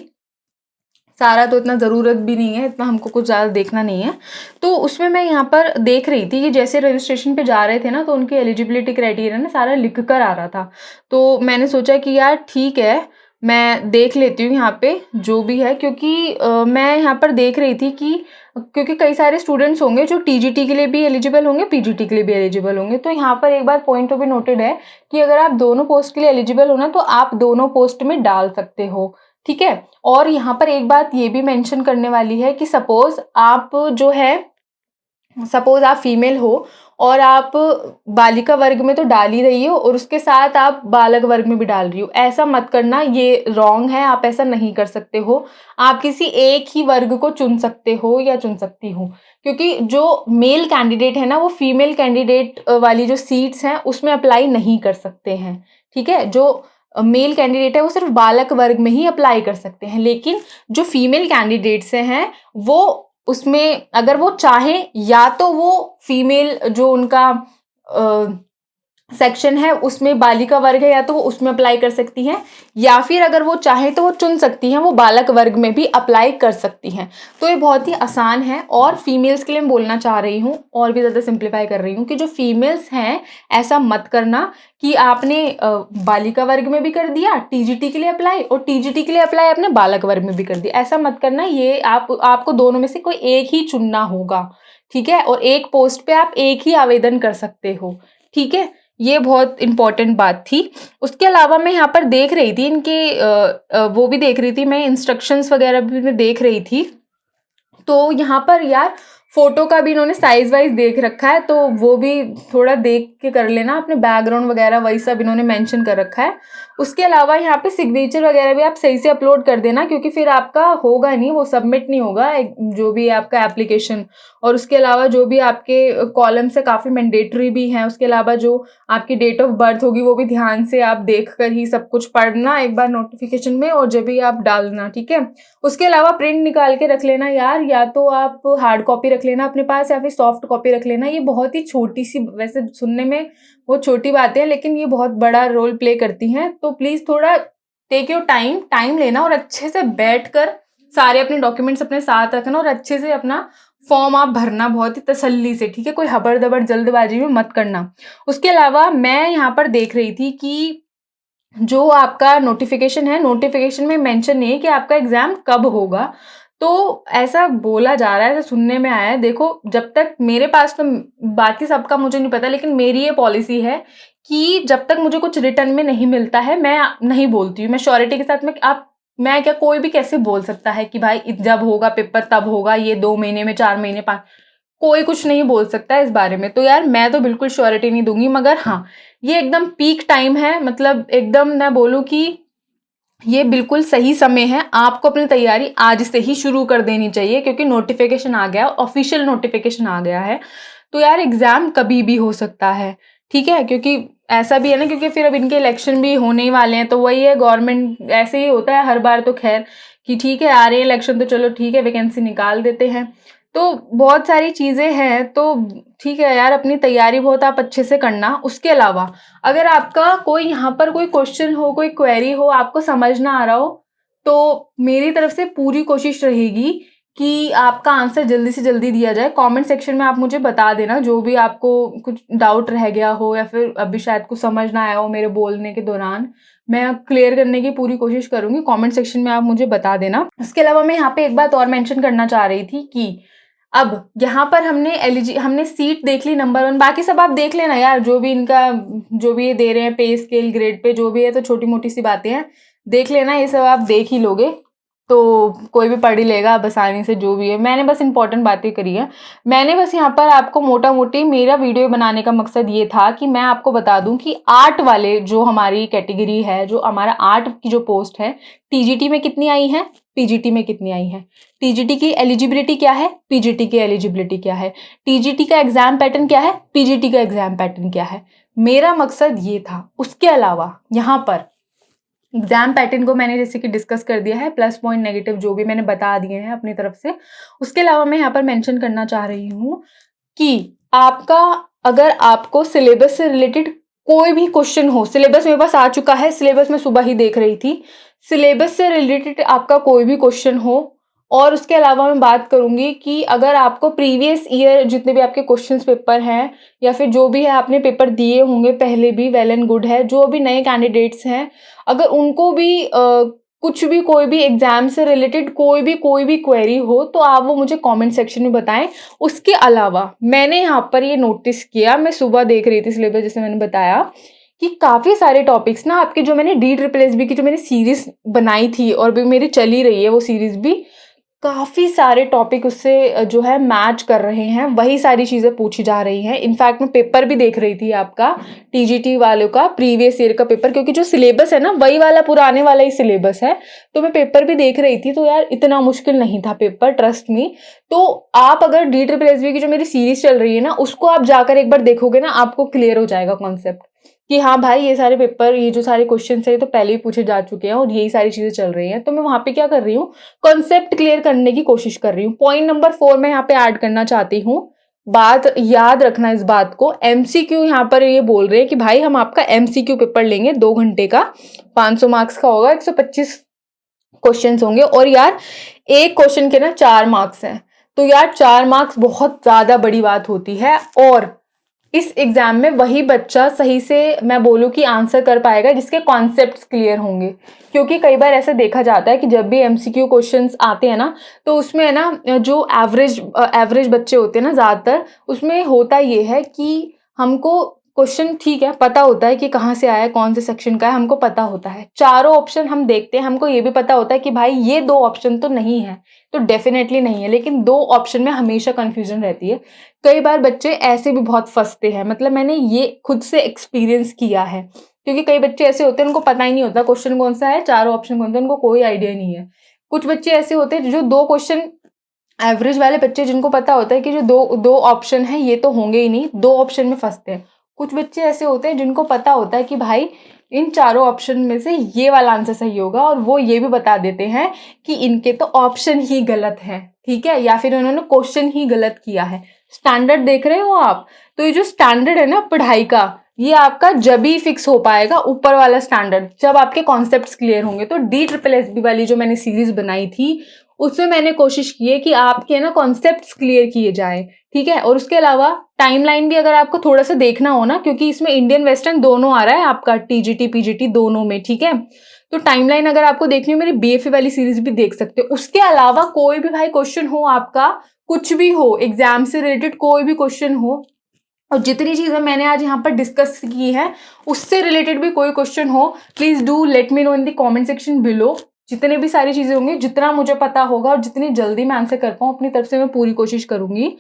सारा तो इतना ज़रूरत भी नहीं है, इतना हमको कुछ ज़्यादा देखना नहीं है। तो उसमें मैं यहाँ पर देख रही थी कि जैसे रजिस्ट्रेशन पे जा रहे थे ना, तो उनकी एलिजिबिलिटी क्राइटेरिया ना सारा लिख कर आ रहा था। तो मैंने सोचा कि यार ठीक है, मैं देख लेती हूँ यहाँ पे जो भी है, क्योंकि मैं यहाँ पर देख रही थी कि क्योंकि कई सारे स्टूडेंट्स होंगे जो टीजीटी के लिए भी एलिजिबल होंगे, पीजीटी के लिए भी एलिजिबल होंगे। तो यहाँ पर एक बार पॉइंट टू बी नोटेड है कि अगर आप दोनों पोस्ट के लिए एलिजिबल हो ना, तो आप दोनों पोस्ट में डाल सकते हो, ठीक है। और यहाँ पर एक बात ये भी मेंशन करने वाली है कि सपोज आप फीमेल हो और आप बालिका वर्ग में तो डाल ही रही हो, और उसके साथ आप बालक वर्ग में भी डाल रही हो। ऐसा मत करना, ये रॉन्ग है, आप ऐसा नहीं कर सकते हो। आप किसी एक ही वर्ग को चुन सकते हो या चुन सकती हो, क्योंकि जो मेल कैंडिडेट है ना, वो फीमेल कैंडिडेट वाली जो सीट्स हैं उसमें अप्लाई नहीं कर सकते हैं, ठीक है। जो मेल कैंडिडेट है वो सिर्फ बालक वर्ग में ही अप्लाई कर सकते हैं, लेकिन जो फीमेल कैंडिडेट्स हैं वो उसमें अगर वो चाहें, या तो वो फीमेल जो उनका सेक्शन है उसमें बालिका वर्ग है, या तो वो उसमें अप्लाई कर सकती हैं, या फिर अगर वो चाहे तो वो चुन सकती हैं, वो बालक वर्ग में भी अप्लाई कर सकती हैं। तो ये बहुत ही आसान है। और फीमेल्स के लिए मैं बोलना चाह रही हूँ, और भी ज़्यादा सिंप्लीफाई कर रही हूँ, कि जो फीमेल्स हैं ऐसा मत करना कि आपने बालिका वर्ग में भी कर दिया टीजीटी के लिए अप्लाई, और टीजीटी के लिए अप्लाई आपने बालक वर्ग में भी कर दिया। ऐसा मत करना, ये आपको दोनों में से कोई एक ही चुनना होगा, ठीक है। और एक पोस्ट पे आप एक ही आवेदन कर सकते हो, ठीक है। ये बहुत इंपॉर्टेंट बात थी। उसके अलावा मैं यहाँ पर देख रही थी इनके वो भी देख रही थी मैं, इंस्ट्रक्शंस वगैरह भी मैं देख रही थी। तो यहाँ पर यार फोटो का भी इन्होंने साइज वाइज देख रखा है, तो वो भी थोड़ा देख के कर लेना, अपने बैकग्राउंड वगैरह वही सब इन्होंने मेंशन कर रखा है। उसके अलावा यहाँ पे सिग्नेचर वगैरह भी आप सही से अपलोड कर देना, क्योंकि फिर आपका होगा नहीं, वो सबमिट नहीं होगा जो भी आपका एप्लीकेशन। और उसके अलावा जो भी आपके कॉलम से काफ़ी मैंडेटरी भी हैं, उसके अलावा जो आपकी डेट ऑफ बर्थ होगी वो भी ध्यान से आप देख कर ही सब कुछ पढ़ना एक बार नोटिफिकेशन में, और जब भी आप डालना, ठीक है। उसके अलावा प्रिंट निकाल के रख लेना यार, या तो आप हार्ड कॉपी रख लेना अपने पास, या फिर सॉफ्ट कॉपी रख लेना। ये बहुत ही छोटी सी, वैसे सुनने में वो छोटी बातें हैं, लेकिन ये बहुत बड़ा रोल प्ले करती हैं। तो प्लीज़ थोड़ा टेक योर टाइम लेना, और अच्छे से बैठ कर सारे अपने डॉक्यूमेंट्स अपने साथ रखना, और अच्छे से अपना फॉर्म आप भरना बहुत ही तसल्ली से, ठीक है। कोई हबड़ दबड़ जल्दबाजी में मत करना। उसके अलावा मैं यहाँ पर देख रही थी कि जो आपका नोटिफिकेशन है, नोटिफिकेशन में मेंशन नहीं है कि आपका एग्जाम कब होगा। तो ऐसा बोला जा रहा है, ऐसा सुनने में आया है। देखो, जब तक मेरे पास, तो बाकी सबका मुझे नहीं पता, लेकिन मेरी ये पॉलिसी है कि जब तक मुझे कुछ रिटर्न में नहीं मिलता है, मैं नहीं बोलती हूँ। मैं श्योरिटी के साथ में मैं क्या, कोई भी कैसे बोल सकता है कि भाई जब होगा पेपर तब होगा, ये 2 महीने में, 4 महीने, 5, कोई कुछ नहीं बोल सकता है इस बारे में। तो यार मैं तो बिल्कुल श्योरिटी नहीं दूंगी, मगर हाँ, ये एकदम पीक टाइम है, मतलब एकदम मैं बोलूँ कि ये बिल्कुल सही समय है। आपको अपनी तैयारी आज से ही शुरू कर देनी चाहिए, क्योंकि नोटिफिकेशन आ गया, ऑफिशियल नोटिफिकेशन आ गया है। तो यार एग्जाम कभी भी हो सकता है, ठीक है। क्योंकि ऐसा भी है ना, क्योंकि फिर अब इनके इलेक्शन भी होने ही वाले हैं, तो वही है, गवर्नमेंट ऐसे ही होता है हर बार। तो खैर कि ठीक है, आ रहे हैं इलेक्शन, तो चलो ठीक है, वैकेंसी निकाल देते हैं। तो बहुत सारी चीज़ें हैं, तो ठीक है यार, अपनी तैयारी बहुत आप अच्छे से करना। उसके अलावा अगर आपका कोई यहाँ पर कोई क्वेश्चन हो, कोई क्वेरी हो, आपको समझ ना आ रहा हो, तो मेरी तरफ से पूरी कोशिश रहेगी कि आपका आंसर जल्दी से जल्दी दिया जाए। कमेंट सेक्शन में आप मुझे बता देना जो भी आपको कुछ डाउट रह गया हो, या फिर अभी शायद कुछ समझ ना आया हो मेरे बोलने के दौरान, मैं क्लियर करने की पूरी कोशिश करूंगी। कमेंट सेक्शन में आप मुझे बता देना। इसके अलावा मैं यहाँ पे एक बात और मेंशन करना चाह रही थी कि अब यहाँ पर हमने सीट देख ली नंबर 1, बाकी सब आप देख लेना यार, जो भी इनका जो भी ये दे रहे हैं पे स्केल, ग्रेड पे जो भी है, तो छोटी मोटी सी बातें हैं, देख लेना, ये सब आप देख ही लोगे। तो कोई भी पढ़ ही लेगा अब आसानी से जो भी है। मैंने बस इंपॉर्टेंट बातें करी है। मैंने बस यहाँ पर आपको मोटा मोटी मेरा वीडियो बनाने का मकसद ये था कि मैं आपको बता दूं कि आर्ट वाले जो हमारी कैटेगरी है, जो हमारा आर्ट की जो पोस्ट है, टीजीटी में कितनी आई है, पीजीटी में कितनी आई है, टीजीटी की एलिजिबिलिटी क्या है, पीजीटी की एलिजिबिलिटी क्या है, टीजीटी का एग्जाम पैटर्न क्या है, पीजीटी का एग्जाम पैटर्न क्या है। मेरा मकसद ये था। उसके अलावा यहाँ पर एग्जाम पैटर्न को मैंने जैसे कि डिस्कस कर दिया है, प्लस पॉइंट नेगेटिव जो भी मैंने बता दिए हैं अपनी तरफ से। उसके अलावा मैं यहाँ पर मेंशन करना चाह रही हूँ कि आपका, अगर आपको सिलेबस से रिलेटेड कोई भी क्वेश्चन हो, सिलेबस मेरे पास आ चुका है, सिलेबस मैं सुबह ही देख रही थी, सिलेबस से रिलेटेड आपका कोई भी क्वेश्चन हो, और उसके अलावा मैं बात करूंगी कि अगर आपको प्रीवियस ईयर जितने भी आपके क्वेश्चंस पेपर हैं या फिर जो भी है आपने पेपर दिए होंगे पहले भी, वेल एंड गुड है। जो अभी नए कैंडिडेट्स हैं, अगर उनको भी कुछ भी कोई भी एग्जाम से रिलेटेड कोई भी क्वेरी हो तो आप वो मुझे कमेंट सेक्शन में बताएं। उसके अलावा मैंने यहाँ पर ये नोटिस किया, मैं सुबह देख रही थी सिलेबस जैसे मैंने बताया, कि काफ़ी सारे टॉपिक्स ना आपके, जो मैंने DSSB की जो मैंने सीरीज बनाई थी और भी मेरी चली रही है वो सीरीज भी, काफ़ी सारे टॉपिक उससे जो है मैच कर रहे हैं, वही सारी चीज़ें पूछी जा रही हैं। इनफैक्ट मैं पेपर भी देख रही थी आपका टीजीटी वालों का, प्रीवियस ईयर का पेपर, क्योंकि जो सिलेबस है ना वही वाला पुराने वाला ही सिलेबस है, तो मैं पेपर भी देख रही थी। तो यार इतना मुश्किल नहीं था पेपर, ट्रस्ट मी। तो आप अगर DSSB की जो मेरी सीरीज चल रही है ना, उसको आप जाकर एक बार देखोगे ना, आपको क्लियर हो जाएगा कॉन्सेप्ट कि हाँ भाई ये सारे पेपर, ये जो सारे क्वेश्चन है तो पहले ही पूछे जा चुके हैं और यही सारी चीजें चल रही हैं। तो मैं वहां पे क्या कर रही हूँ, कॉन्सेप्ट क्लियर करने की कोशिश कर रही हूँ। पॉइंट नंबर 4 मैं यहाँ पे ऐड करना चाहती हूँ, बात याद रखना इस बात को। MCQ यहाँ पर ये बोल रहे हैं कि भाई हम आपका MCQ पेपर लेंगे 2 घंटे का, 500 मार्क्स का होगा, 125 क्वेश्चन होंगे। और यार एक क्वेश्चन के ना 4 मार्क्स हैं, तो यार 4 मार्क्स बहुत ज्यादा बड़ी बात होती है। और इस एग्जाम में वही बच्चा सही से मैं बोलूँ कि आंसर कर पाएगा जिसके कॉन्सेप्ट्स क्लियर होंगे। क्योंकि कई बार ऐसे देखा जाता है कि जब भी MCQ क्वेश्चंस आते हैं ना, तो उसमें है ना जो एवरेज बच्चे होते हैं ना, ज़्यादातर उसमें होता ये है कि हमको क्वेश्चन ठीक है पता होता है कि कहाँ से आया है, कौन से सेक्शन का है, हमको पता होता है। चारों ऑप्शन हम देखते हैं, हमको ये भी पता होता है कि भाई ये 2 ऑप्शन तो नहीं है, तो डेफिनेटली नहीं है, लेकिन 2 ऑप्शन में हमेशा कंफ्यूजन रहती है। कई बार बच्चे ऐसे भी बहुत फंसते हैं, मतलब मैंने ये खुद से एक्सपीरियंस किया है। क्योंकि कई बच्चे ऐसे होते हैं उनको पता ही नहीं होता क्वेश्चन कौन सा है, चारों ऑप्शन कौन सा है, उनको कोई आइडिया नहीं है। कुछ बच्चे ऐसे होते हैं जो 2 क्वेश्चन, एवरेज वाले बच्चे जिनको पता होता है कि जो दो ऑप्शन है ये तो होंगे ही नहीं, 2 ऑप्शन में फंसते हैं। कुछ बच्चे ऐसे होते हैं जिनको पता होता है कि भाई इन चारों ऑप्शन में से ये वाला आंसर सही होगा, और वो ये भी बता देते हैं कि इनके तो ऑप्शन ही गलत है, ठीक है, या फिर उन्होंने क्वेश्चन ही गलत किया है। स्टैंडर्ड देख रहे हो आप? तो ये जो स्टैंडर्ड है ना पढ़ाई का, ये आपका जब ही फिक्स हो पाएगा, ऊपर वाला स्टैंडर्ड, जब आपके कॉन्सेप्ट्स क्लियर होंगे। तो DSSB वाली जो मैंने सीरीज बनाई थी उसमें मैंने कोशिश की है कि आपके ना कॉन्सेप्ट्स क्लियर किए जाए, ठीक है। और उसके अलावा टाइमलाइन भी अगर आपको थोड़ा सा देखना हो ना, क्योंकि इसमें इंडियन वेस्टर्न दोनों आ रहा है आपका, TGT PGT दोनों में, ठीक है। तो टाइमलाइन अगर आपको देखनी हो, मेरी BFA वाली सीरीज भी देख सकते हो। उसके अलावा कोई भी भाई क्वेश्चन हो आपका, कुछ भी हो, एग्जाम से रिलेटेड कोई भी क्वेश्चन हो, और जितनी चीजें मैंने आज यहाँ पर डिस्कस की है उससे रिलेटेड भी कोई क्वेश्चन हो, please do let me know in the comment section below. जितने भी सारी चीजें होंगी, जितना मुझे पता होगा और जितनी जल्दी मैं आंसर कर पाऊँ अपनी तरफ से मैं पूरी कोशिश करूंगी।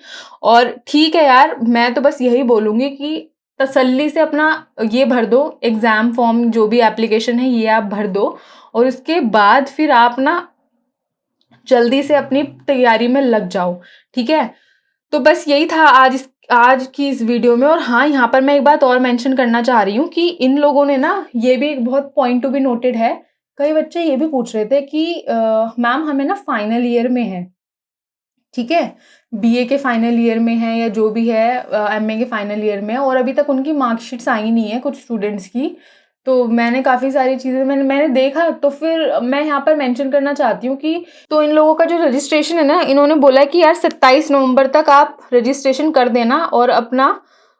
और ठीक है यार, मैं तो बस यही बोलूंगी कि तसल्ली से अपना ये भर दो एग्जाम फॉर्म, जो भी एप्लीकेशन है ये आप भर दो, और उसके बाद फिर आप ना जल्दी से अपनी तैयारी में लग जाओ, ठीक है। तो बस यही था आज की इस वीडियो में। और हाँ, यहाँ पर मैं एक बात और मेंशन करना चाह रही हूँ कि इन लोगों ने ना, ये भी एक बहुत पॉइंट टू बी नोटेड है, कई बच्चे ये भी पूछ रहे थे कि मैम हमें ना फाइनल ईयर में है, ठीक है, BA के फाइनल ईयर में है या जो भी है, MA के फाइनल ईयर में है, और अभी तक उनकी मार्कशीट्स आई नहीं है कुछ स्टूडेंट्स की। तो मैंने काफ़ी सारी चीज़ें मैंने देखा, तो फिर मैं यहाँ पर मेंशन करना चाहती हूँ कि तो इन लोगों का जो रजिस्ट्रेशन है ना, इन्होंने बोला कि यार 27 नवंबर तक आप रजिस्ट्रेशन कर देना और अपना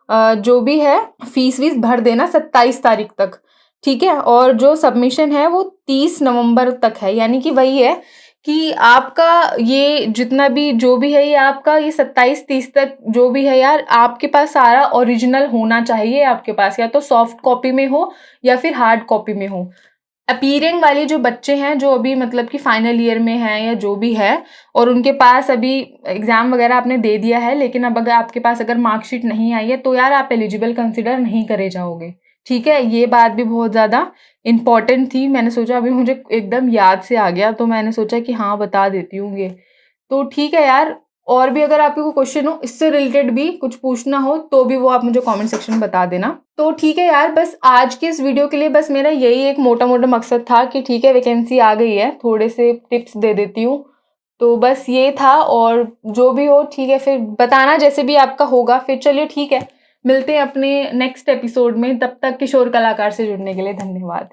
जो भी है फीस वीस भर देना 27 तारीख तक, ठीक है। और जो सबमिशन है वो 30 नवंबर तक है, यानी कि वही है कि आपका ये जितना भी जो भी है, ये आपका ये 27-30 तक जो भी है यार, आपके पास सारा ओरिजिनल होना चाहिए आपके पास, या तो सॉफ्ट कॉपी में हो या फिर हार्ड कॉपी में हो। अपीयरिंग वाले जो बच्चे हैं, जो अभी मतलब कि फाइनल ईयर में हैं या जो भी है, और उनके पास अभी एग्ज़ाम वगैरह आपने दे दिया है, लेकिन अब अगर आपके पास अगर मार्कशीट नहीं आई है, तो यार आप एलिजिबल कंसिडर नहीं करे जाओगे, ठीक है? ये बात भी बहुत ज़्यादा इम्पोर्टेंट थी। मैंने सोचा अभी मुझे एकदम याद से आ गया, तो मैंने सोचा कि हाँ, बता देती हूँ ये। तो ठीक है यार, और भी अगर आपके कोई क्वेश्चन हो, इससे रिलेटेड भी कुछ पूछना हो, तो भी वो आप मुझे कमेंट सेक्शन में बता देना। तो ठीक है यार, बस आज की इस वीडियो के लिए बस मेरा यही एक मोटा-मोटा मकसद था कि ठीक है, वैकेंसी आ गई है, थोड़े से टिप्स दे देती हूँ। तो बस ये था, और जो भी हो ठीक है, फिर बताना जैसे भी आपका होगा। फिर चलिए ठीक है, मिलते हैं अपने नेक्स्ट एपिसोड में। तब तक किशोर कलाकार से जुड़ने के लिए धन्यवाद।